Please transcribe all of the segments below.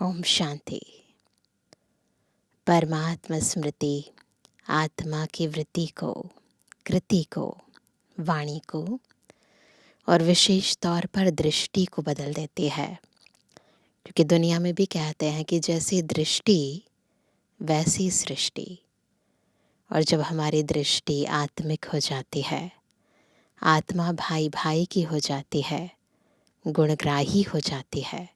ओम शांति। परमात्मा स्मृति आत्मा की वृत्ति को, कृति को, वाणी को और विशेष तौर पर दृष्टि को बदल देती है। क्योंकि दुनिया में भी कहते हैं कि जैसी दृष्टि वैसी सृष्टि। और जब हमारी दृष्टि आत्मिक हो जाती है, आत्मा भाई भाई की हो जाती है, गुणग्राही हो जाती है,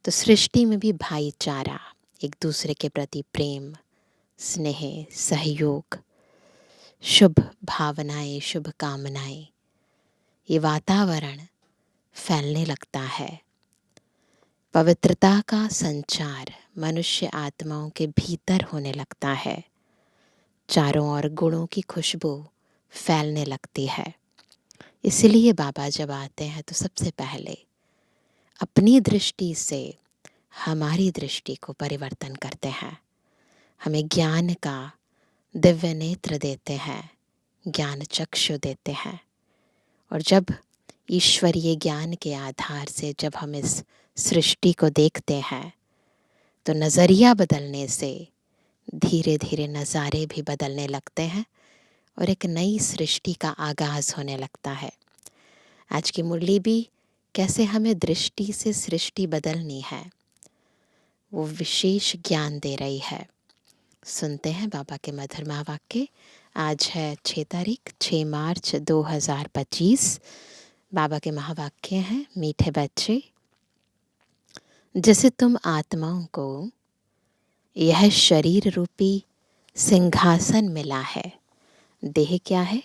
तो सृष्टि में भी भाईचारा, एक दूसरे के प्रति प्रेम, स्नेह, सहयोग, शुभ भावनाएं, शुभ कामनाएं, ये वातावरण फैलने लगता है। पवित्रता का संचार मनुष्य आत्माओं के भीतर होने लगता है। चारों ओर गुणों की खुशबू फैलने लगती है। इसलिए बाबा जब आते हैं तो सबसे पहले अपनी दृष्टि से हमारी दृष्टि को परिवर्तन करते हैं। हमें ज्ञान का दिव्य नेत्र देते हैं, ज्ञान चक्षु देते हैं। और जब ईश्वरीय ज्ञान के आधार से जब हम इस सृष्टि को देखते हैं तो नज़रिया बदलने से धीरे धीरे नज़ारे भी बदलने लगते हैं और एक नई सृष्टि का आगाज़ होने लगता है। आज की मुरली भी कैसे हमें दृष्टि से सृष्टि बदलनी है वो विशेष ज्ञान दे रही है। सुनते हैं बाबा के मधुर महावाक्य। आज है 6 तारीख 6 मार्च 2025। बाबा के महावाक्य हैं, मीठे बच्चे, जैसे तुम आत्माओं को यह शरीर रूपी सिंहासन मिला है। देह क्या है?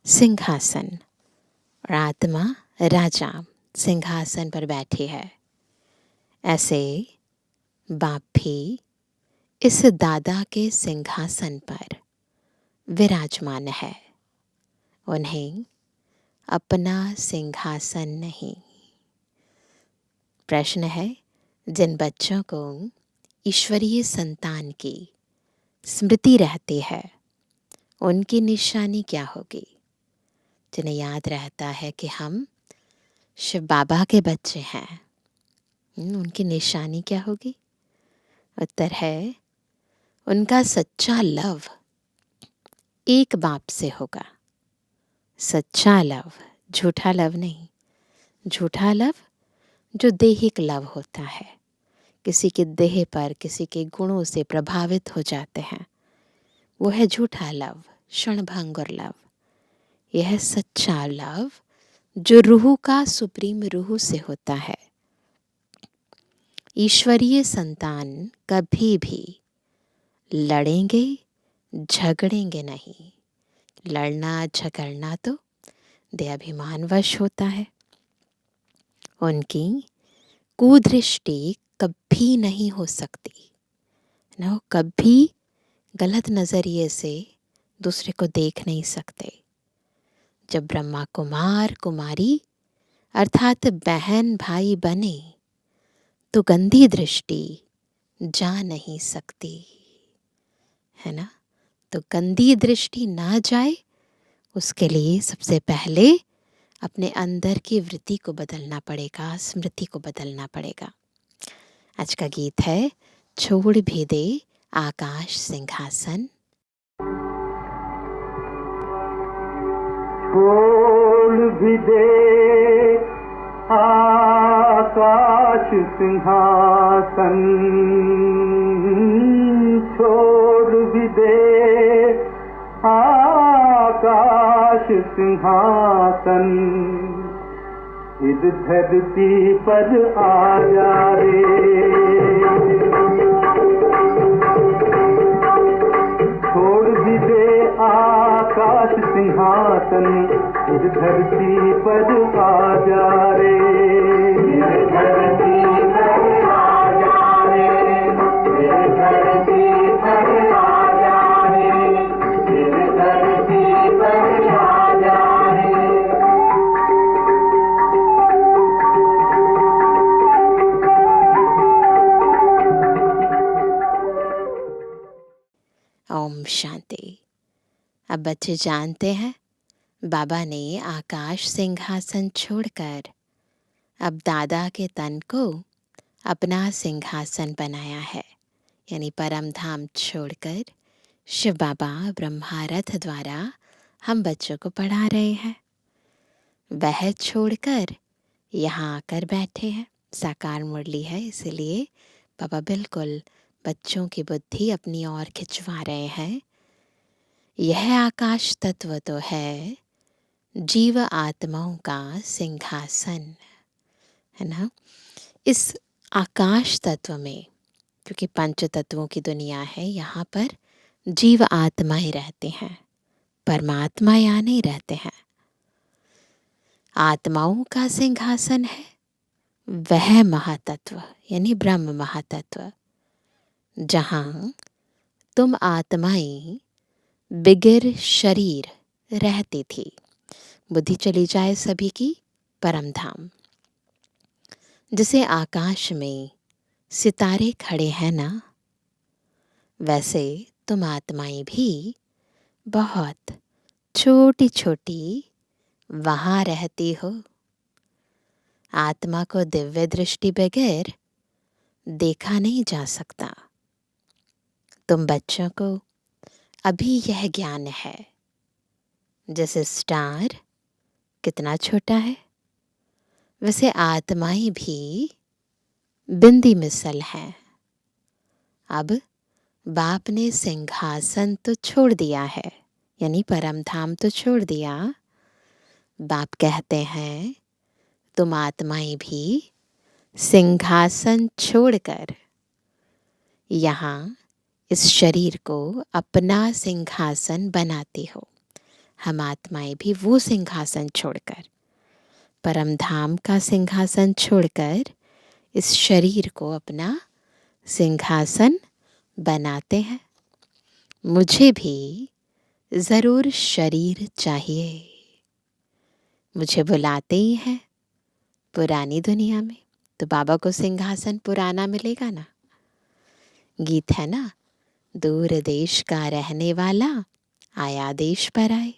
सिंहासन। और आत्मा राजा सिंहासन पर बैठी है। ऐसे बाप भी इस दादा के सिंहासन पर विराजमान है। उन्हें अपना सिंहासन नहीं। प्रश्न है, जिन बच्चों को ईश्वरीय संतान की स्मृति रहती है उनकी निशानी क्या होगी? जिन्हें याद रहता है कि हम शिव बाबा के बच्चे हैं, उनकी निशानी क्या होगी? उत्तर है, उनका सच्चा लव एक बाप से होगा। सच्चा लव, झूठा लव नहीं। झूठा लव जो दैहिक लव होता है, किसी के देह पर, किसी के गुणों से प्रभावित हो जाते हैं, वो है झूठा लव, क्षणभंगुर लव। यह है सच्चा लव जो रूह का सुप्रीम रूह से होता है। ईश्वरीय संतान कभी भी लड़ेंगे झगड़ेंगे नहीं। लड़ना झगड़ना तो देहाभिमानवश होता है। उनकी कुदृष्टि कभी नहीं हो सकती ना, कभी गलत नजरिए से दूसरे को देख नहीं सकते। जब ब्रह्मा कुमार कुमारी अर्थात बहन भाई बने तो गंदी दृष्टि जा नहीं सकती, है ना। तो गंदी दृष्टि ना जाए उसके लिए सबसे पहले अपने अंदर की वृत्ति को बदलना पड़ेगा, स्मृति को बदलना पड़ेगा। आज का गीत है छोड़ भी दे आकाश सिंहासन। छोड़ भी दे आकाश सिंहासन, छोड़ भी दे आकाश सिंहासन, इस धरती पर आया रे। छोड़ भी दे आकाश सिंहासन, इस धरती पर आ जा रे। इस धरती पर आ जा रे, इस धरती पर आ जा रे, इस धरती पर आ जा रे। ओम शांति। अब बच्चे जानते हैं बाबा ने आकाश सिंहासन छोड़कर अब दादा के तन को अपना सिंहासन बनाया है, यानी परम धाम छोड़कर शिव बाबा ब्रह्मा रथ द्वारा हम बच्चों को पढ़ा रहे हैं। वह छोड़कर यहाँ आकर बैठे हैं। साकार मुरली है, इसलिए बाबा बिल्कुल बच्चों की बुद्धि अपनी ओर खिंचवा रहे हैं। यह आकाश तत्व तो है जीव आत्माओं का सिंहासन, है ना। इस आकाश तत्व में, क्योंकि पंच तत्वों की दुनिया है, यहाँ पर जीव आत्माएं रहते हैं, परमात्मा यहाँ नहीं रहते हैं। आत्माओं का सिंहासन है वह महातत्व, यानी ब्रह्म महातत्व, जहाँ तुम आत्माएं बिगर शरीर रहती थी। बुद्धि चली जाए सभी की परम धाम। जैसे आकाश में सितारे खड़े हैं ना, वैसे तुम आत्माएं भी बहुत छोटी छोटी वहाँ रहती हो। आत्मा को दिव्य दृष्टि बगैर देखा नहीं जा सकता। तुम बच्चों को अभी यह ज्ञान है। जैसे स्टार कितना छोटा है, वैसे आत्माएं भी बिंदी मिसल हैं। अब बाप ने सिंहासन तो छोड़ दिया है, यानी परम धाम तो छोड़ दिया। बाप कहते हैं तुम आत्माएं भी सिंहासन छोड़कर यहाँ इस शरीर को अपना सिंहासन बनाती हो। हम आत्माएं भी वो सिंहासन छोड़कर, परम धाम का सिंहासन छोड़कर इस शरीर को अपना सिंहासन बनाते हैं। मुझे भी ज़रूर शरीर चाहिए। मुझे बुलाते ही हैं पुरानी दुनिया में, तो बाबा को सिंहासन पुराना मिलेगा ना। गीत है ना, दूर देश का रहने वाला आया देश पर आए।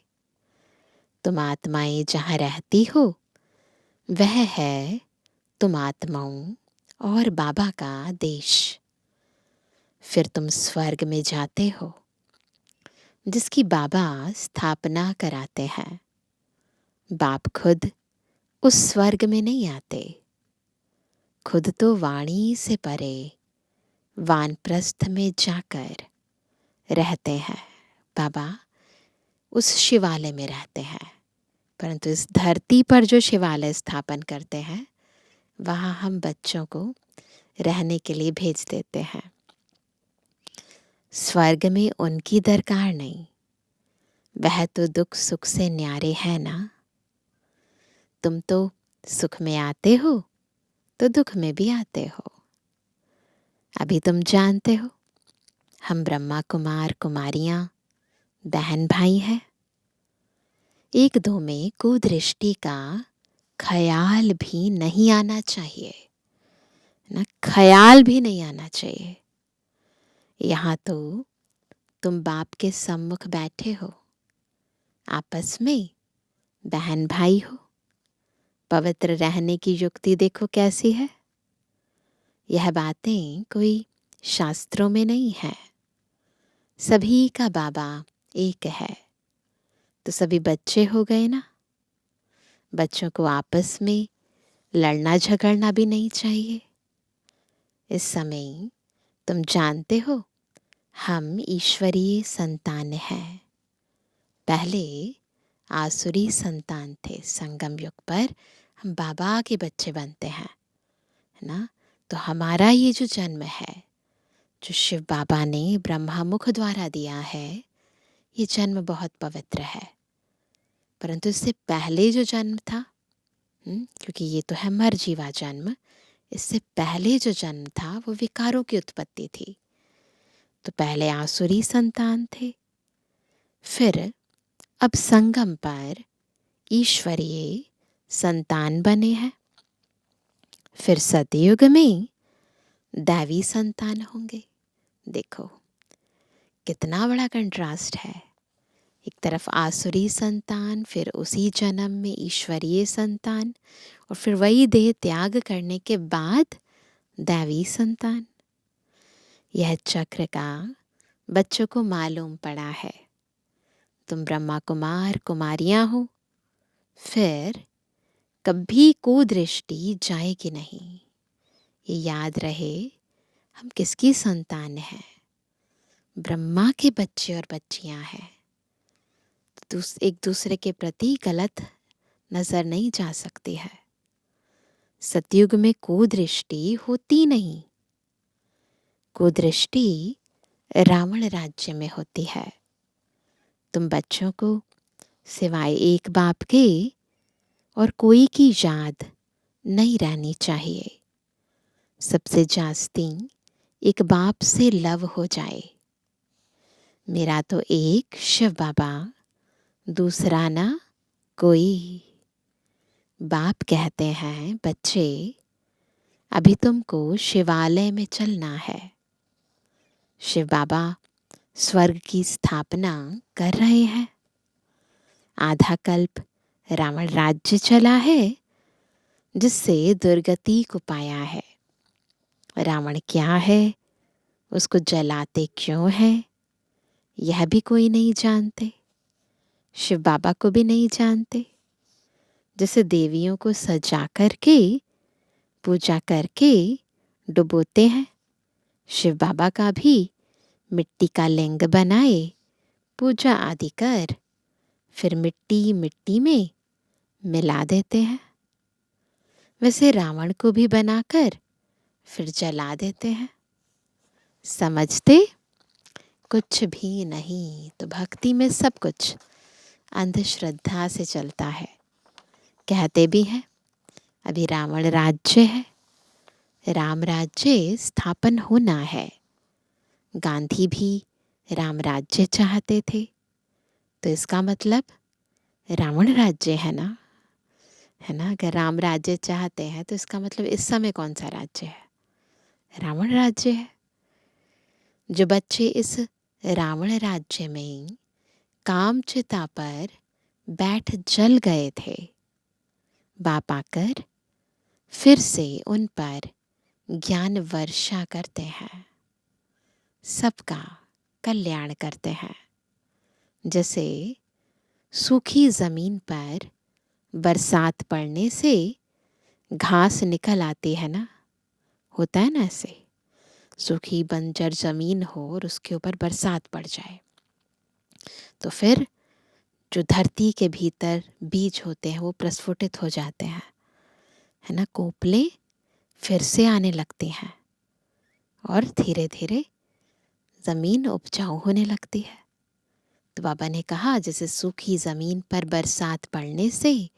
तुम आत्माएं जहाँ रहती हो वह है तुम आत्माओं और बाबा का देश। फिर तुम स्वर्ग में जाते हो, जिसकी बाबा स्थापना कराते हैं। बाप खुद उस स्वर्ग में नहीं आते, खुद तो वाणी से परे वानप्रस्थ में जाकर रहते हैं। बाबा उस शिवालय में रहते हैं, परंतु इस धरती पर जो शिवालय स्थापन करते हैं वहाँ हम बच्चों को रहने के लिए भेज देते हैं। स्वर्ग में उनकी दरकार नहीं, वह तो दुख सुख से न्यारे है ना। तुम तो सुख में आते हो तो दुख में भी आते हो। अभी तुम जानते हो हम ब्रह्मा कुमार कुमारियाँ बहन भाई हैं। एक दो में कुदृष्टि का ख्याल भी नहीं आना चाहिए ना, ख्याल भी नहीं आना चाहिए। यहाँ तो तुम बाप के सम्मुख बैठे हो, आपस में बहन भाई हो। पवित्र रहने की युक्ति देखो कैसी है। यह बातें कोई शास्त्रों में नहीं है। सभी का बाबा एक है, तो सभी बच्चे हो गए ना। बच्चों को आपस में लड़ना झगड़ना भी नहीं चाहिए। इस समय तुम जानते हो हम ईश्वरीय संतान हैं। पहले आसुरी संतान थे। संगम युग पर हम बाबा के बच्चे बनते हैं, है ना। तो हमारा ये जो जन्म है, जो शिव बाबा ने ब्रह्मा मुख द्वारा दिया है, ये जन्म बहुत पवित्र है। परंतु इससे पहले जो जन्म था, क्योंकि ये तो है मरजीवा जन्म, इससे पहले जो जन्म था वो विकारों की उत्पत्ति थी। तो पहले आसुरी संतान थे, फिर अब संगम पर ईश्वरीय संतान बने हैं, फिर सतयुग में दैवी संतान होंगे। देखो कितना बड़ा कंट्रास्ट है। एक तरफ आसुरी संतान, फिर उसी जन्म में ईश्वरीय संतान, और फिर वही देह त्याग करने के बाद दैवी संतान। यह चक्र का बच्चों को मालूम पड़ा है। तुम ब्रह्मा कुमार कुमारियां हो, फिर कभी कुदृष्टि जाएगी नहीं। ये याद रहे, हम किसकी संतान हैं? ब्रह्मा के बच्चे और बच्चियां हैं। एक दूसरे के प्रति गलत नजर नहीं जा सकती है। सतयुग में कुदृष्टि होती नहीं। कुदृष्टि रावण राज्य में होती है। तुम बच्चों को सिवाय एक बाप के और कोई की याद नहीं रहनी चाहिए। सबसे जास्ती एक बाप से लव हो जाए। मेरा तो एक शिव बाबा, दूसरा ना कोई। बाप कहते हैं, बच्चे अभी तुमको शिवालय में चलना है। शिव बाबा स्वर्ग की स्थापना कर रहे हैं। आधा कल्प रावण राज्य चला है, जिससे दुर्गति को पाया है। रावण क्या है, उसको जलाते क्यों है, यह भी कोई नहीं जानते। शिव बाबा को भी नहीं जानते। जैसे देवियों को सजा करके पूजा करके डुबोते हैं, शिव बाबा का भी मिट्टी का लिंग बनाए, पूजा आदि कर, फिर मिट्टी मिट्टी में मिला देते हैं। वैसे रावण को भी बनाकर फिर जला देते हैं। समझते कुछ भी नहीं। तो भक्ति में सब कुछ अंधश्रद्धा से चलता है। कहते भी हैं अभी रावण राज्य है, राम राज्य स्थापन होना है। गांधी भी राम राज्य चाहते थे, तो इसका मतलब रावण राज्य है ना, है ना। अगर राम राज्य चाहते हैं तो इसका मतलब इस समय कौन सा राज्य है? रावण राज्य है। जो बच्चे इस रावण राज्य में कामचिता पर बैठ जल गए थे, बाप आकर फिर से उन पर ज्ञान वर्षा करते हैं, सबका कल्याण करते हैं। जैसे सूखी जमीन पर बरसात पड़ने से घास निकल आती है ना, होता है ना ऐसे। सूखी बंजर जमीन हो और उसके ऊपर बरसात पड़ जाए, तो फिर जो धरती के भीतर बीज होते हैं वो प्रस्फुटित हो जाते हैं, है ना। कोपले फिर से आने लगती हैं और धीरे धीरे जमीन उपजाऊ होने लगती है। तो बाबा ने कहा, जैसे सूखी जमीन पर बरसात पड़ने से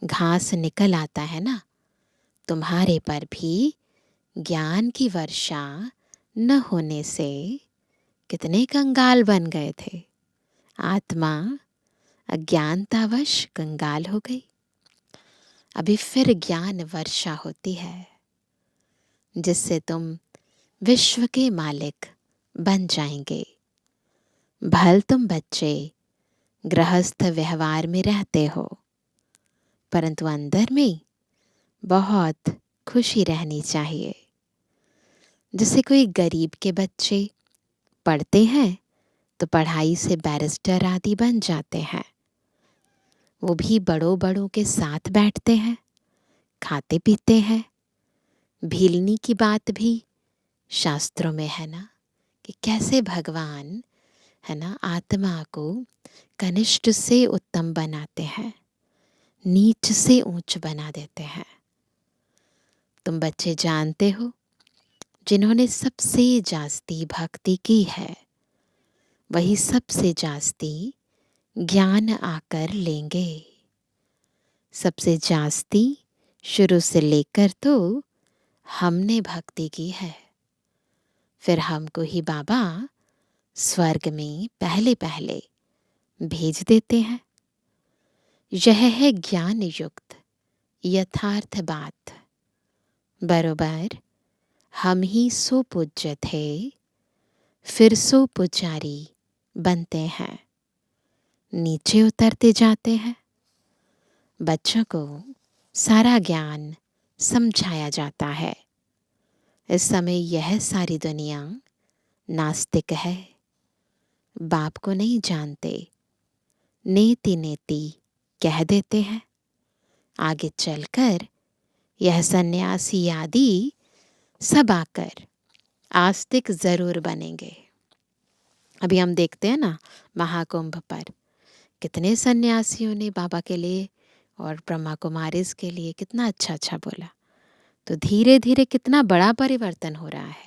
घास निकल आता है ना, तुम्हारे पर भी ज्ञान की वर्षा न होने से कितने कंगाल बन गए थे। आत्मा अज्ञानतावश कंगाल हो गई। अभी फिर ज्ञान वर्षा होती है, जिससे तुम विश्व के मालिक बन जाएंगे। भल तुम बच्चे गृहस्थ व्यवहार में रहते हो, परंतु अंदर में बहुत खुशी रहनी चाहिए। जैसे कोई गरीब के बच्चे पढ़ते हैं तो पढ़ाई से बैरिस्टर आदि बन जाते हैं। वो भी बड़ों बड़ों के साथ बैठते हैं, खाते पीते हैं। भीलनी की बात भी शास्त्रों में है ना, कि कैसे भगवान, है ना, आत्मा को कनिष्ठ से उत्तम बनाते हैं, नीच से ऊंच बना देते हैं। तुम बच्चे जानते हो, जिन्होंने सबसे जास्ती भक्ति की है, वही सबसे जास्ती ज्ञान आकर लेंगे। सबसे जास्ती शुरू से लेकर तो हमने भक्ति की है, फिर हमको ही बाबा स्वर्ग में पहले पहले भेज देते हैं। यह है ज्ञान युक्त यथार्थ बात। बरोबर हम ही सो पूज्य थे, फिर सो पुजारी बनते हैं, नीचे उतरते जाते हैं। बच्चों को सारा ज्ञान समझाया जाता है। इस समय यह सारी दुनिया नास्तिक है, बाप को नहीं जानते, नेति नेति कह देते हैं। आगे चलकर यह सन्यासी आदि सब आकर आस्तिक जरूर बनेंगे। अभी हम देखते हैं ना महाकुंभ पर कितने सन्यासियों ने बाबा के लिए और ब्रह्मा कुमारीज के लिए कितना अच्छा अच्छा बोला। तो धीरे धीरे कितना बड़ा परिवर्तन हो रहा है।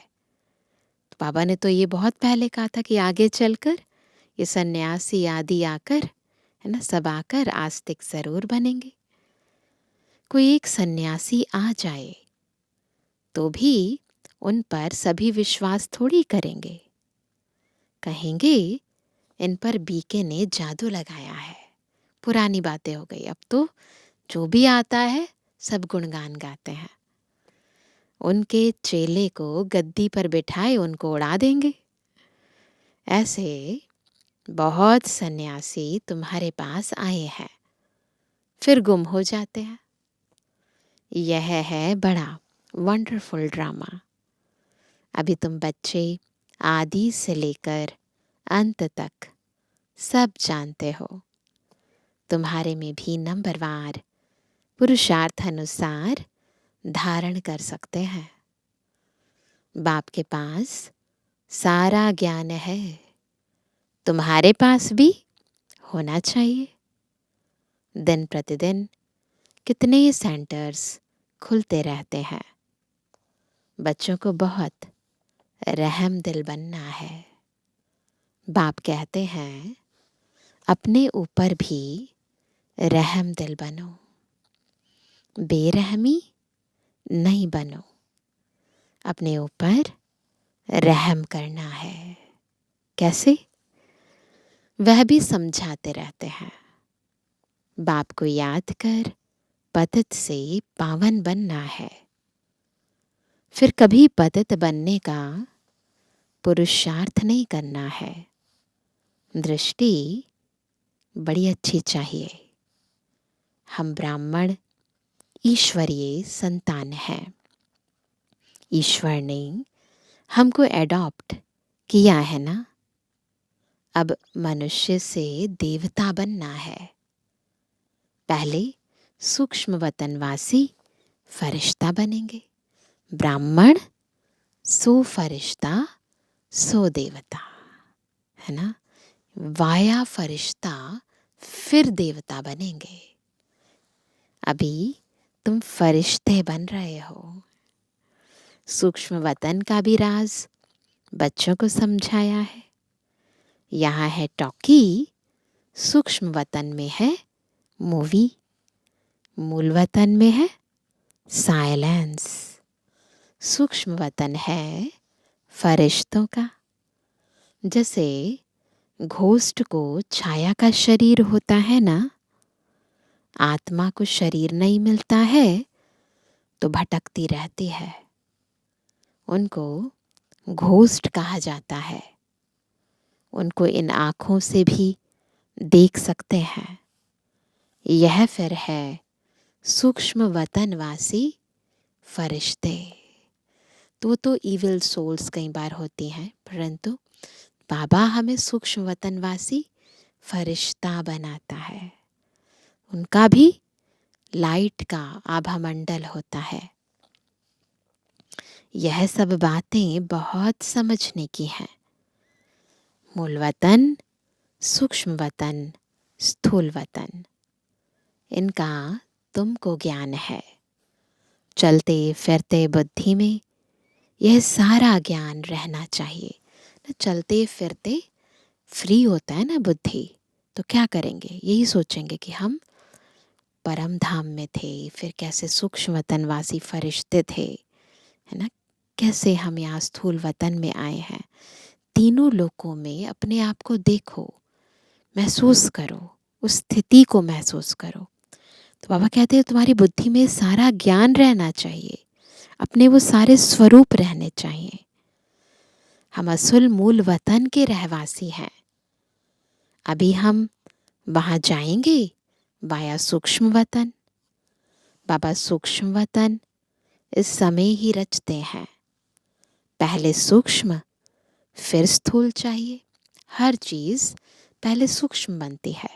तो बाबा ने तो ये बहुत पहले कहा था कि आगे चलकर ये सन्यासी आदि आकर, है ना, सब आकर आस्तिक जरूर बनेंगे। कोई एक सन्यासी आ जाए तो भी उन पर सभी विश्वास थोड़ी करेंगे, कहेंगे इन पर बीके ने जादू लगाया है। पुरानी बातें हो गई, अब तो जो भी आता है सब गुणगान गाते हैं। उनके चेले को गद्दी पर बिठाए उनको उड़ा देंगे। ऐसे बहुत सन्यासी तुम्हारे पास आए हैं, फिर गुम हो जाते हैं। यह है बड़ा वंडरफुल ड्रामा। अभी तुम बच्चे आदि से लेकर अंत तक सब जानते हो। तुम्हारे में भी नंबरवार पुरुषार्थ अनुसार धारण कर सकते हैं। बाप के पास सारा ज्ञान है, तुम्हारे पास भी होना चाहिए। दिन प्रतिदिन कितने सेंटर्स खुलते रहते हैं। बच्चों को बहुत रहम दिल बनना है। बाप कहते हैं अपने ऊपर भी रहम दिल बनो, बेरहमी नहीं बनो। अपने ऊपर रहम करना है। कैसे? वह भी समझाते रहते हैं। बाप को याद कर पतित से पावन बनना है। फिर कभी पतित बनने का पुरुषार्थ नहीं करना है। दृष्टि बड़ी अच्छी चाहिए। हम ब्राह्मण ईश्वरीय संतान हैं। ईश्वर ने हमको एडॉप्ट किया है ना। अब मनुष्य से देवता बनना है। पहले सूक्ष्म वतनवासी फरिश्ता बनेंगे। ब्राह्मण सो फरिश्ता सो देवता, है ना। वाया फरिश्ता फिर देवता बनेंगे। अभी तुम फरिश्ते बन रहे हो। सूक्ष्म वतन का भी राज बच्चों को समझाया है। यहाँ है टॉकी, सूक्ष्म वतन में है मूवी, मूल वतन में है साइलेंस। सूक्ष्म वतन है फरिश्तों का। जैसे घोस्ट को छाया का शरीर होता है ना, आत्मा को शरीर नहीं मिलता है तो भटकती रहती है। उनको घोस्ट कहा जाता है। उनको इन आँखों से भी देख सकते हैं। यह फिर है सूक्ष्म वतनवासी फरिश्ते। तो इविल सोल्स कई बार होती हैं, परंतु बाबा हमें सूक्ष्म वतनवासी फरिश्ता बनाता है। उनका भी लाइट का आभा मंडल होता है। यह सब बातें बहुत समझने की हैं। मूल वतन, सूक्ष्म वतन, स्थूल वतन, इनका तुमको ज्ञान है। चलते फिरते बुद्धि में यह सारा ज्ञान रहना चाहिए। चलते फिरते फ्री होता है ना बुद्धि, तो क्या करेंगे? यही सोचेंगे कि हम परम धाम में थे, फिर कैसे सूक्ष्म वतनवासी फरिश्ते थे, है ना, कैसे हम यहाँ स्थूल वतन में आए हैं। तीनों लोकों में अपने आप को देखो, महसूस करो, उस स्थिति को महसूस करो। तो बाबा कहते हैं तुम्हारी बुद्धि में सारा ज्ञान रहना चाहिए, अपने वो सारे स्वरूप रहने चाहिए। हम असुल मूल वतन के रहवासी हैं। अभी हम वहाँ जाएंगे वाया सूक्ष्म वतन। बाबा सूक्ष्म वतन इस समय ही रचते हैं। पहले सूक्ष्म फिर स्थूल चाहिए। हर चीज़ पहले सूक्ष्म बनती है,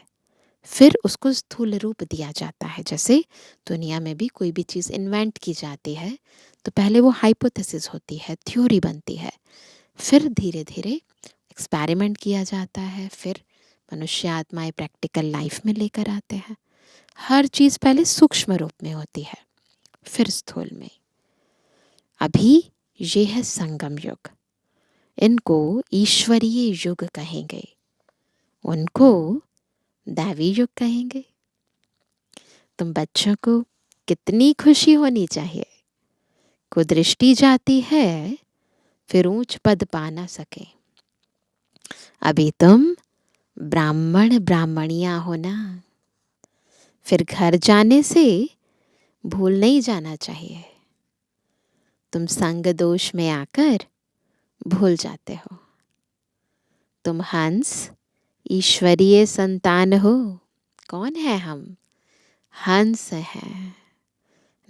फिर उसको स्थूल रूप दिया जाता है। जैसे दुनिया में भी कोई भी चीज़ इन्वेंट की जाती है तो पहले वो हाइपोथेसिस होती है, थ्योरी बनती है, फिर धीरे धीरे एक्सपेरिमेंट किया जाता है, फिर मनुष्य आत्माएं प्रैक्टिकल लाइफ में लेकर आते हैं। हर चीज़ पहले सूक्ष्म रूप में होती है, फिर स्थूल में। अभी ये है संगम युग। इनको ईश्वरीय युग कहेंगे, उनको दैवी युग कहेंगे। तुम बच्चों को कितनी खुशी होनी चाहिए, कुदृष्टि जाती है फिर ऊंच पद पा ना सके। अभी तुम ब्राह्मण ब्राह्मणियां हो ना, फिर घर जाने से भूल नहीं जाना चाहिए। तुम संग दोष में आकर भूल जाते हो। तुम हंस ईश्वरीय संतान हो। कौन है हम? हंस हैं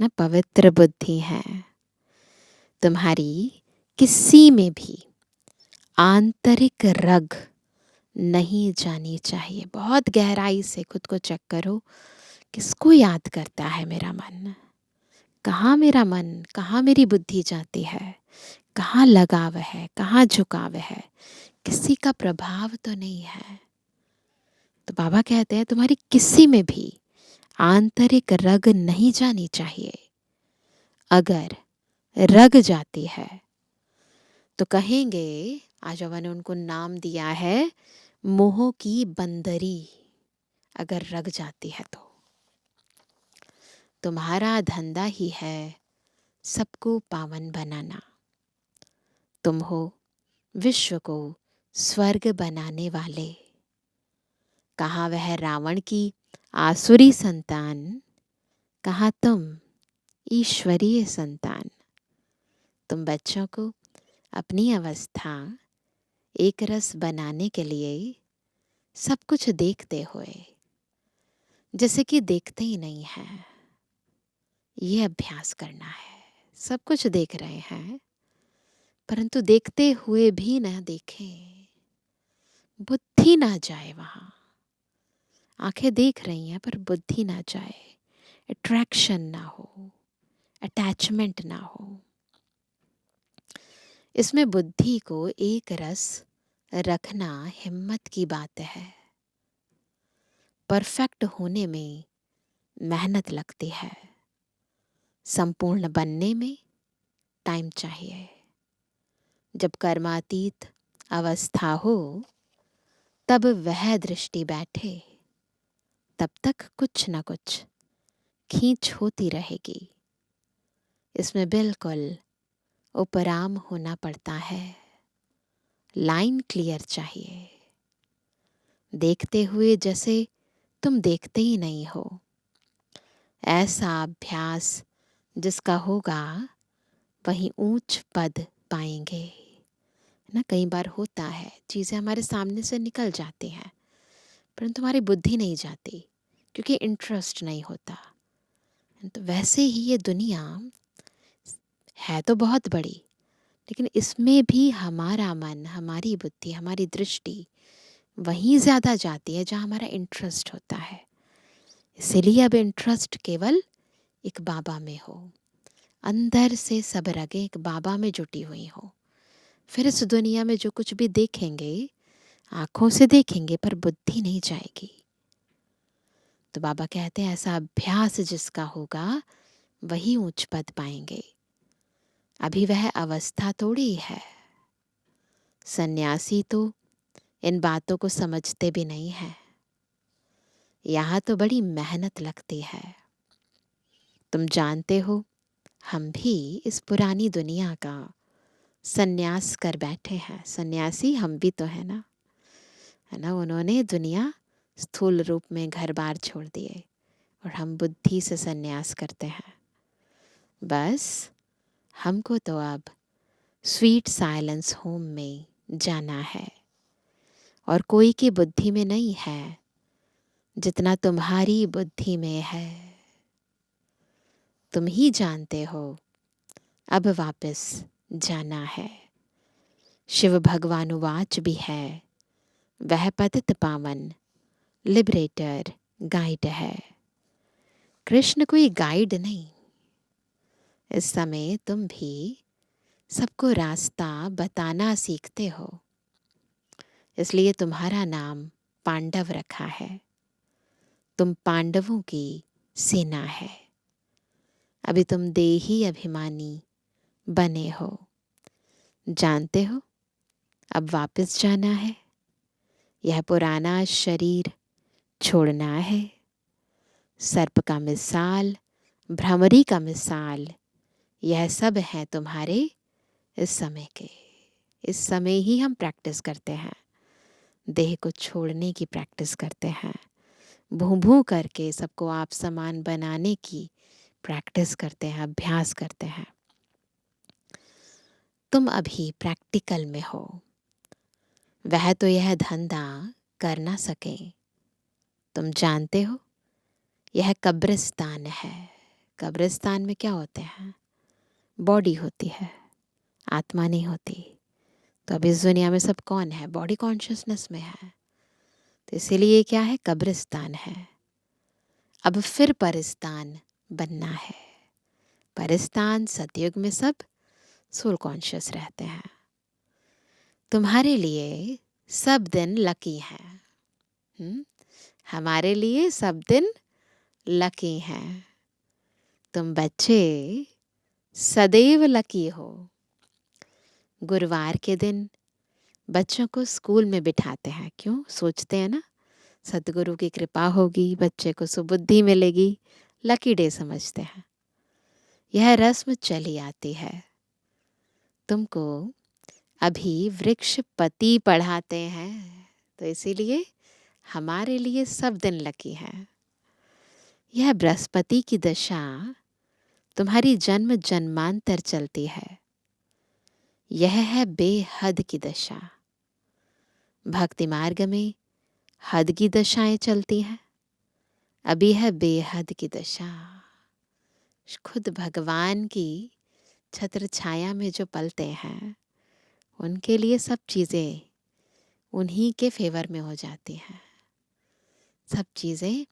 ना, पवित्र बुद्धि है। तुम्हारी किसी में भी आंतरिक रग नहीं जानी चाहिए। बहुत गहराई से खुद को चेक करो, किसको याद करता है मेरा मन? कहाँ मेरा मन, कहाँ मेरी बुद्धि जाती है, कहाँ लगाव है, कहाँ झुकाव है? किसी का प्रभाव तो नहीं है। तो बाबा कहते हैं तुम्हारी किसी में भी आंतरिक रग नहीं जानी चाहिए। अगर रग जाती है तो कहेंगे, आज बाबा ने उनको नाम दिया है मोह की बंदरी। अगर रग जाती है तो तुम्हारा धंधा ही है सबको पावन बनाना। तुम हो विश्व को स्वर्ग बनाने वाले। कहाँ वह रावण की आसुरी संतान, कहाँ तुम ईश्वरीय संतान। तुम बच्चों को अपनी अवस्था एक रस बनाने के लिए सब कुछ देखते हुए जैसे कि देखते ही नहीं है, ये अभ्यास करना है। सब कुछ देख रहे हैं परंतु देखते हुए भी ना देखें, बुद्धि ना जाए वहां। आंखें देख रही हैं पर बुद्धि ना जाए, अट्रैक्शन ना हो, अटैचमेंट ना हो। इसमें बुद्धि को एक रस रखना हिम्मत की बात है। परफेक्ट होने में मेहनत लगती है, संपूर्ण बनने में टाइम चाहिए। जब कर्मातीत अवस्था हो तब वह दृष्टि बैठे, तब तक कुछ ना कुछ खींच होती रहेगी। इसमें बिल्कुल उपराम होना पड़ता है, लाइन क्लियर चाहिए। देखते हुए जैसे तुम देखते ही नहीं हो, ऐसा अभ्यास जिसका होगा वहीं ऊंच पद पाएंगे ना। कई बार होता है चीज़ें हमारे सामने से निकल जाती हैं परंतु हमारी बुद्धि नहीं जाती क्योंकि इंटरेस्ट नहीं होता। तो वैसे ही ये दुनिया है तो बहुत बड़ी, लेकिन इसमें भी हमारा मन, हमारी बुद्धि, हमारी दृष्टि वहीं ज़्यादा जाती है जहाँ हमारा इंटरेस्ट होता है। इसीलिए अब इंटरेस्ट केवल एक बाबा में हो, अंदर से सब रगें एक बाबा में जुटी हुई हो। फिर इस दुनिया में जो कुछ भी देखेंगे आंखों से देखेंगे पर बुद्धि नहीं जाएगी। तो बाबा कहते हैं ऐसा अभ्यास जिसका होगा वही ऊंच पद पाएंगे। अभी वह अवस्था थोड़ी है। सन्यासी तो इन बातों को समझते भी नहीं है। यहाँ तो बड़ी मेहनत लगती है। तुम जानते हो हम भी इस पुरानी दुनिया का सन्यास कर बैठे हैं। सन्यासी हम भी तो है ना। उन्होंने दुनिया स्थूल रूप में घर बार छोड़ दिए और हम बुद्धि से सन्यास करते हैं। बस हमको तो अब स्वीट साइलेंस होम में जाना है और कोई की बुद्धि में नहीं है जितना तुम्हारी बुद्धि में है। तुम ही जानते हो अब वापस जाना है। शिव भगवानुवाच भी है, वह पतित पावन लिबरेटर गाइड है। कृष्ण कोई गाइड नहीं, इस समय तुम भी सबको रास्ता बताना सीखते हो, इसलिए तुम्हारा नाम पांडव रखा है। तुम पांडवों की सेना है। अभी तुम देही अभिमानी बने हो, जानते हो अब वापस जाना है। यह पुराना शरीर छोड़ना है। सर्प का मिसाल, भ्रमरी का मिसाल, यह सब है तुम्हारे इस समय के। इस समय ही हम प्रैक्टिस करते हैं, देह को छोड़ने की प्रैक्टिस करते हैं, भूं भूं करके सबको आप समान बनाने की प्रैक्टिस करते हैं, अभ्यास करते हैं। तुम अभी प्रैक्टिकल में हो। वह तो यह धंधा कर ना सके। तुम जानते हो यह कब्रिस्तान है। कब्रिस्तान में क्या होते हैं? बॉडी होती है, आत्मा नहीं होती। तो अब इस दुनिया में सब कौन है? बॉडी कॉन्शियसनेस में है। तो इसीलिए क्या है? कब्रिस्तान है। अब फिर परिस्तान बनना है। परिस्तान सतयुग में सब सोल कॉन्शियस रहते हैं। तुम्हारे लिए सब दिन लकी हैं। हमारे लिए सब दिन लकी हैं। तुम बच्चे सदैव लकी हो। गुरुवार के दिन बच्चों को स्कूल में बिठाते हैं। क्यों? सोचते हैं ना, सतगुरु की कृपा होगी, बच्चे को सुबुद्धि मिलेगी, लकी डे समझते हैं। यह रस्म चली आती है। तुमको अभी वृक्ष पति पढ़ाते हैं, तो इसीलिए हमारे लिए सब दिन लकी है। यह बृहस्पति की दशा तुम्हारी जन्म जन्मांतर चलती है। यह है बेहद की दशा। भक्ति मार्ग में हद की दशाएं चलती हैं, अभी है बेहद की दशा। खुद भगवान की छत्र छाया में जो पलते हैं, उनके लिए सब चीज़ें उन्हीं के फेवर में हो जाती हैं। सब चीज़ें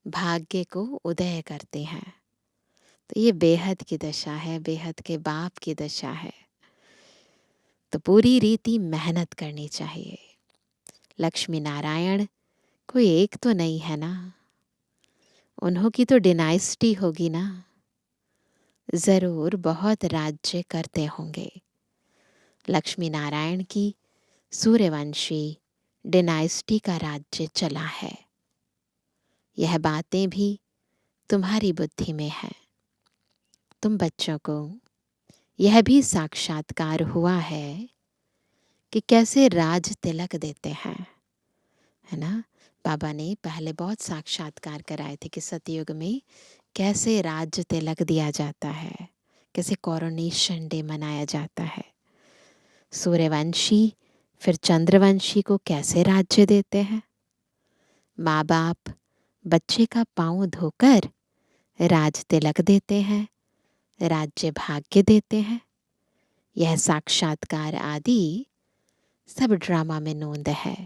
भाग्य को उदय करते हैं। तो ये बेहद की दशा है, बेहद के बाप की दशा है। तो पूरी रीति मेहनत करनी चाहिए। लक्ष्मी नारायण कोई एक तो नहीं है ना, उन्हों की तो डिनाइस्टी होगी ना। ज़रूर बहुत राज्य करते होंगे। लक्ष्मी नारायण की सूर्यवंशी डिनाइस्टी का राज्य चला है। यह बातें भी तुम्हारी बुद्धि में है। तुम बच्चों को यह भी साक्षात्कार हुआ है कि कैसे राज तिलक देते हैं, है ना। बाबा ने पहले बहुत साक्षात्कार कराए थे कि सतयुग में कैसे राज तिलक दिया जाता है, कैसे कोरोनेशन डे मनाया जाता है। सूर्यवंशी फिर चंद्रवंशी को कैसे राज्य देते हैं। माँ बाप बच्चे का पाँव धोकर राज तिलक देते हैं, राज्य भाग्य देते हैं। यह साक्षात्कार आदि सब ड्रामा में नोंद है।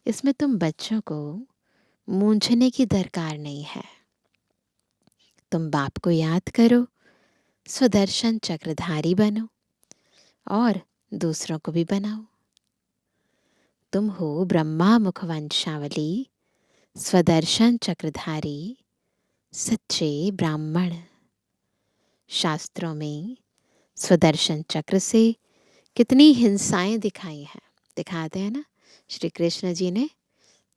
इसमें तुम बच्चों को मूंझने की दरकार नहीं है। तुम बाप को याद करो, स्वदर्शन चक्रधारी बनो और दूसरों को भी बनाओ। तुम हो ब्रह्मा मुख वंशावली, स्वदर्शन चक्रधारी, सच्चे ब्राह्मण। शास्त्रों में स्वदर्शन चक्र से कितनी हिंसाएं दिखाई हैं, दिखाते हैं ना। श्री कृष्ण जी ने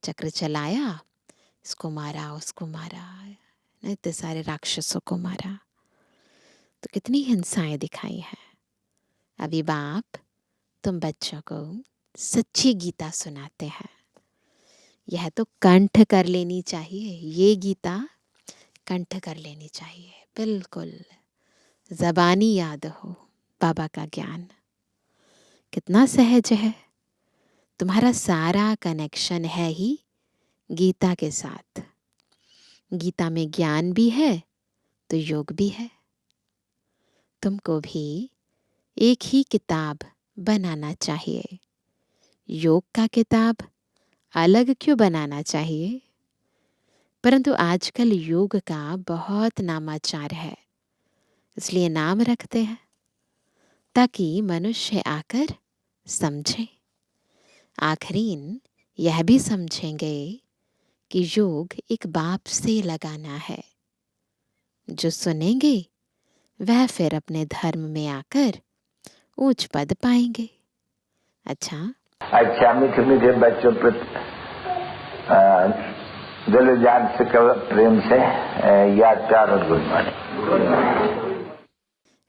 चक्र चलाया, इसको मारा, उसको मारा, इतने सारे राक्षसों को मारा, तो कितनी हिंसाएं दिखाई हैं। अभी बाप तुम बच्चों को सच्ची गीता सुनाते हैं। यह तो कंठ कर लेनी चाहिए, ये गीता कंठ कर लेनी चाहिए, बिल्कुल ज़बानी याद हो। बाबा का ज्ञान कितना सहज है। तुम्हारा सारा कनेक्शन है ही गीता के साथ। गीता में ज्ञान भी है तो योग भी है। तुमको भी एक ही किताब बनाना चाहिए। योग का किताब अलग क्यों बनाना चाहिए? परंतु आजकल योग का बहुत नामाचार है, इसलिए नाम रखते हैं ताकि मनुष्य आकर समझे। आखिरीन यह भी समझेंगे कि योग एक बाप से लगाना है। जो सुनेंगे वह फिर अपने धर्म में आकर ऊंच पद पाएंगे। अच्छा मीठे मीठे बच्चों पर दिल जान से प्रेम से याद प्यार और गुड मॉर्निंग।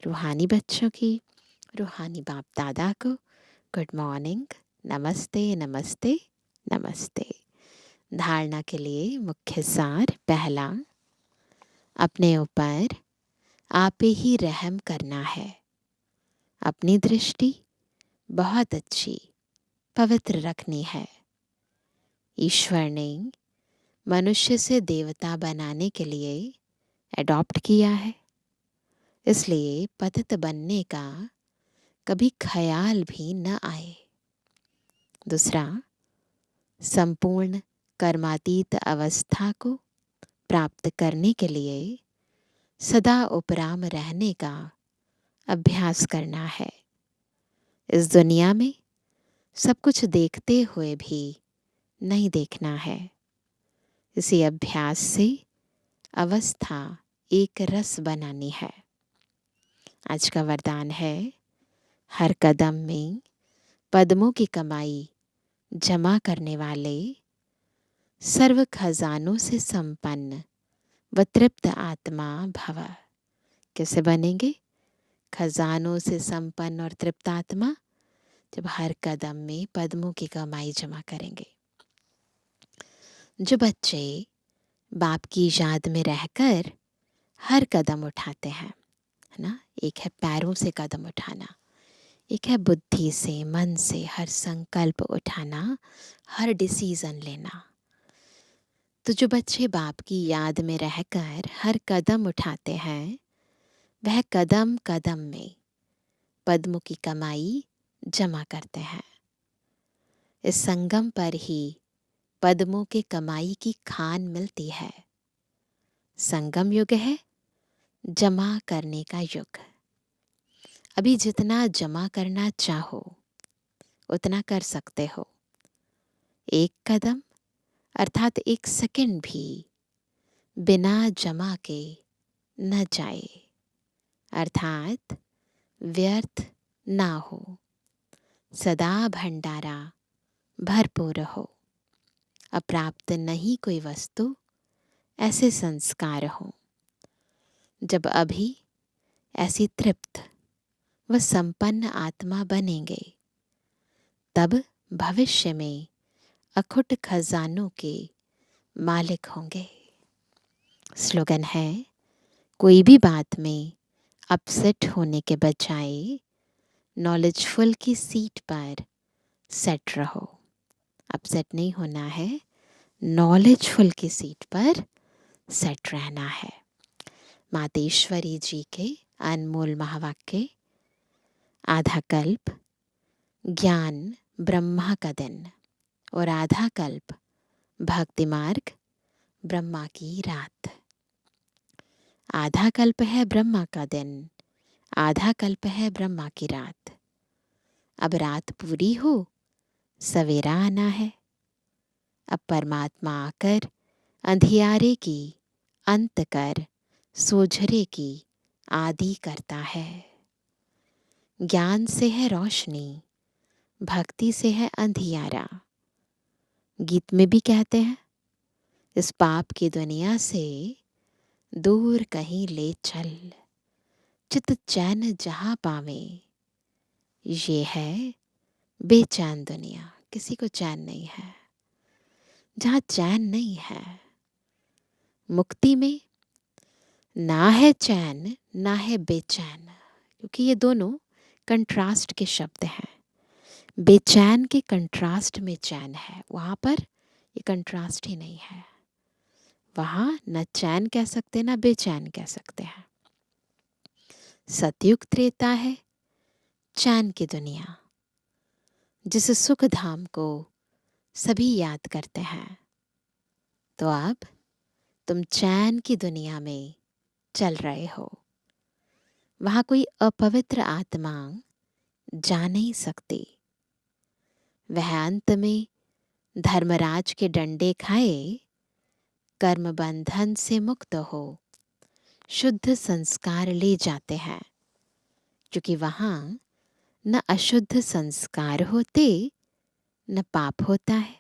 रूहानी बच्चों की रूहानी बाप दादा को गुड मॉर्निंग, नमस्ते नमस्ते नमस्ते। धारणा के लिए मुख्य सार। पहला, अपने ऊपर आप ही रहम करना है। अपनी दृष्टि बहुत अच्छी पवित्र रखनी है। ईश्वर ने मनुष्य से देवता बनाने के लिए एडॉप्ट किया है, इसलिए पतित बनने का कभी ख्याल भी न आए। दूसरा, संपूर्ण कर्मातीत अवस्था को प्राप्त करने के लिए सदा उपराम रहने का अभ्यास करना है। इस दुनिया में सब कुछ देखते हुए भी नहीं देखना है। इसी अभ्यास से अवस्था एक रस बनानी है। आज का वरदान है, हर कदम में पद्मों की कमाई जमा करने वाले सर्व खजानों से संपन्न व तृप्त आत्मा भव। कैसे बनेंगे खजानों से संपन्न और तृप्त आत्मा? जब हर कदम में पद्मों की कमाई जमा करेंगे। जो बच्चे बाप की याद में रहकर हर कदम उठाते हैं, है ना, एक है पैरों से कदम उठाना, एक है बुद्धि से मन से हर संकल्प उठाना, हर डिसीजन लेना। तो जो बच्चे बाप की याद में रहकर हर कदम उठाते हैं, वह कदम कदम में पद्मों की कमाई जमा करते हैं। इस संगम पर ही पद्मों के कमाई की खान मिलती है। संगम युग है जमा करने का युग। अभी जितना जमा करना चाहो उतना कर सकते हो। एक कदम अर्थात एक सेकंड भी बिना जमा के न जाए, अर्थात व्यर्थ ना हो। सदा भंडारा भरपूर हो। अप्राप्त नहीं कोई वस्तु, ऐसे संस्कार हो। जब अभी ऐसी तृप्त व संपन्न आत्मा बनेंगे, तब भविष्य में अखुट खजानों के मालिक होंगे। स्लोगन है, कोई भी बात में अपसेट होने के बजाय नॉलेजफुल की सीट पर सेट रहो। अपसेट नहीं होना है, नॉलेजफुल की सीट पर सेट रहना है। मातेश्वरी जी के अनमोल महावाक्य, आधा कल्प ज्ञान ब्रह्मा का दिन और आधा कल्प भक्ति मार्ग ब्रह्मा की रात। आधा कल्प है ब्रह्मा का दिन, आधा कल्प है ब्रह्मा की रात। अब रात पूरी हो, सवेरा आना है। अब परमात्मा आकर अंधियारे की अंत कर सोझरे की आदि करता है। ज्ञान से है रोशनी, भक्ति से है अंधियारा। गीत में भी कहते हैं, इस पाप की दुनिया से दूर कहीं ले चल, चित चैन जहां पावे। ये है बेचैन दुनिया, किसी को चैन नहीं है। जहां चैन नहीं है, मुक्ति में ना है चैन ना है बेचैन, क्योंकि ये दोनों कंट्रास्ट के शब्द हैं। बेचैन के कंट्रास्ट में चैन है, वहां पर ये कंट्रास्ट ही नहीं है। वहां न चैन कह सकते ना बेचैन कह सकते हैं। सतयुग त्रेता है चैन की दुनिया, जिस सुख धाम को सभी याद करते हैं। तो अब तुम चैन की दुनिया में चल रहे हो। वहां कोई अपवित्र आत्मा जा नहीं सकती। वह अंत में धर्मराज के डंडे खाए कर्म बंधन से मुक्त हो शुद्ध संस्कार ले जाते हैं, क्योंकि वहां न अशुद्ध संस्कार होते न पाप होता है।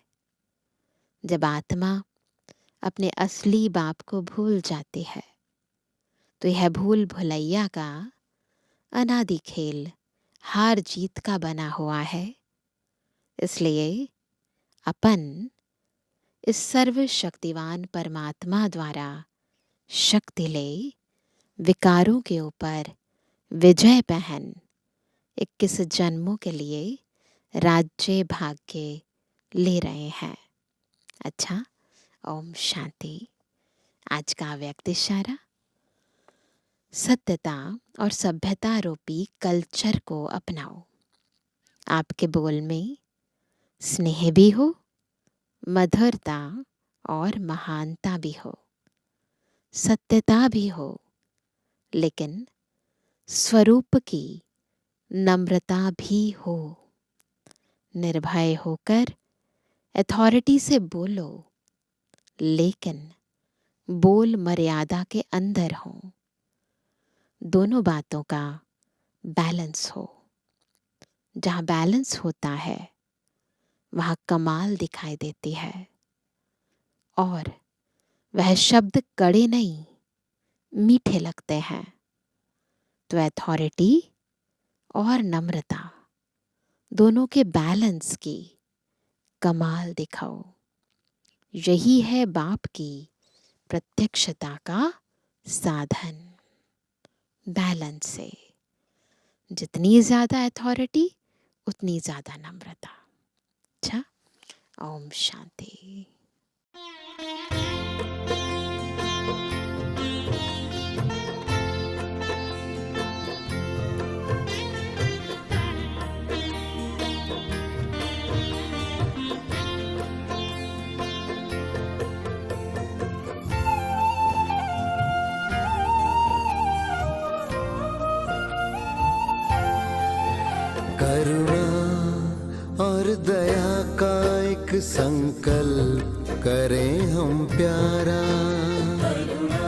जब आत्मा अपने असली बाप को भूल जाती है तो यह भूल भुलैया का अनादि खेल हार जीत का बना हुआ है। इसलिए अपन इस सर्वशक्तिवान परमात्मा द्वारा शक्ति ले विकारों के ऊपर विजय पहन 21 जन्मों के लिए राज्य भाग्य ले रहे हैं। अच्छा, ओम शांति। आज का व्यक्ति इशारा, सत्यता और सभ्यता रूपी कल्चर को अपनाओ। आपके बोल में स्नेह भी हो, मधुरता और महानता भी हो, सत्यता भी हो, लेकिन स्वरूप की नम्रता भी हो। निर्भय होकर अथॉरिटी से बोलो, लेकिन बोल मर्यादा के अंदर हो। दोनों बातों का बैलेंस हो। जहाँ बैलेंस होता है वहाँ कमाल दिखाई देती है, और वह शब्द कड़े नहीं मीठे लगते हैं। तो अथॉरिटी और नम्रता दोनों के बैलेंस की कमाल दिखाओ। यही है बाप की प्रत्यक्षता का साधन। बैलेंस से जितनी ज्यादा अथॉरिटी उतनी ज्यादा नम्रता। अच्छा, ओम शांति। करुणा और दया का एक संकल्प करें हम प्यारा। करुणा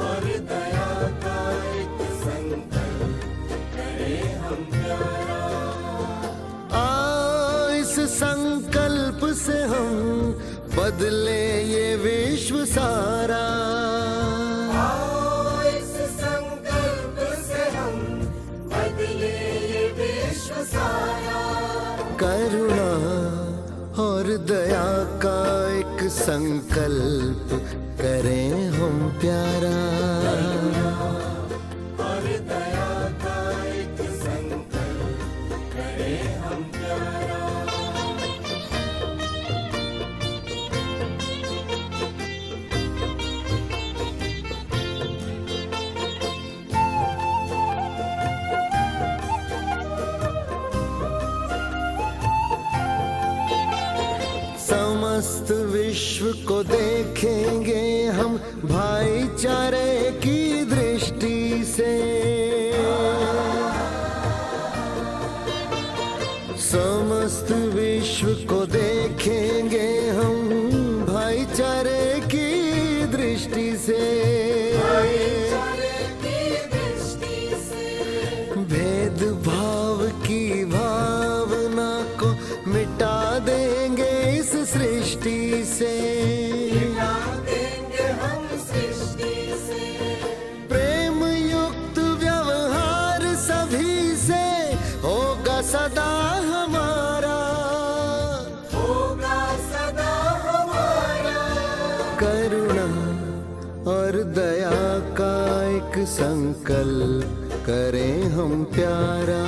और दया का एक संकल्प करें हम प्यारा। आओ इस संकल्प से हम बदले ये विश्व सारा। करुणा और दया का एक संकल्प करें हम प्यारा। और दया का एक संकल्प करें हम प्यारा। समस्त विश्व को देखेंगे हम भाईचारे की दृष्टि से। समस्त विश्व को देखेंगे हम भाईचारे की दृष्टि से। भेदभाव की भावना को मिटा देंगे इस सृष्टि से। हम सृष्टि से प्रेम युक्त व्यवहार सभी से होगा सदा हमारा। होगा सदा हमारा। करुणा और दया का एक संकल्प करें हम प्यारा।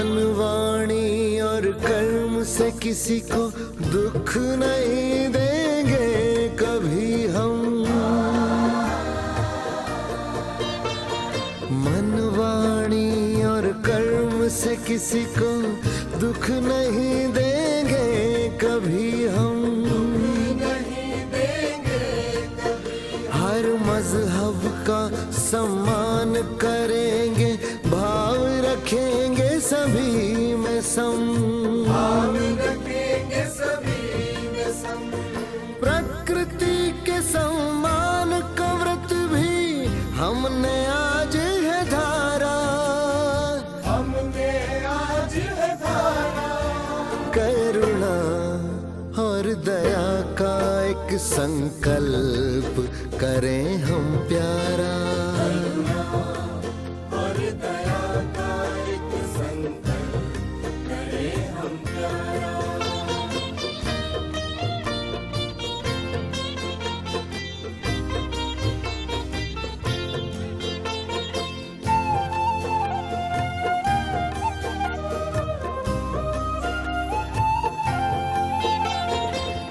मन वाणी और कर्म से किसी को दुख नहीं देंगे कभी हम। मन वाणी और कर्म से किसी को दुख नहीं देंगे कभी हम। हर मजहब का सम्मान करेंगे, भाव रखेंगे सभी में सम। प्रकृति के सम्मान का व्रत भी हमने आज है धारा। करुणा और दया का एक संकल्प करें हम प्यारा।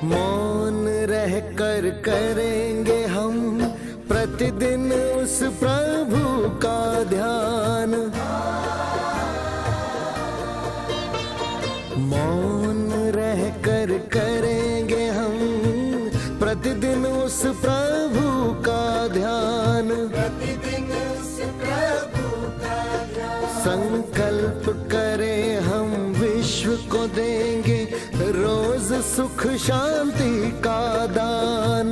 मौन रह कर करेंगे हम प्रतिदिन उस प्रभु का ध्यान। मौन रह कर करेंगे हम प्रतिदिन उस प्रभु का ध्यान। संकल्प करें हम विश्व को देंगे रोज सुख शांति का दान।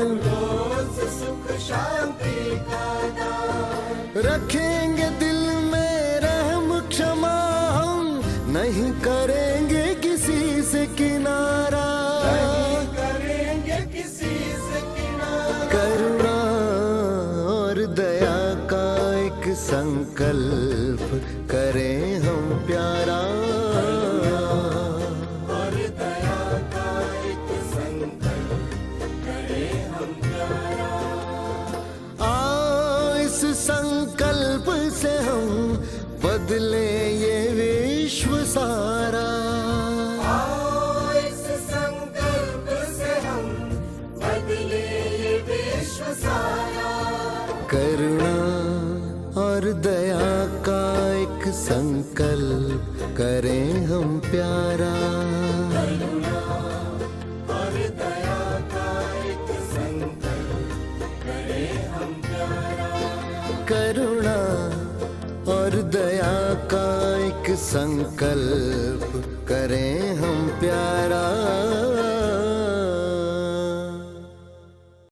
रखेंगे दिल में रहम क्षमा, हम नहीं करेंगे किसी से किनारा। करुणा और दया का एक संकल्प करें हम प्यारा। संकल्प से हम बदले ये विश्व सारा। इस संकल्प से हम बदले ये विश्व सारा। करुणा और दया का एक संकल्प करें हम प्यारा। और दया का एक संकल्प करें हम प्यारा। करुणा और दया का एक संकल्प करें हम प्यारा।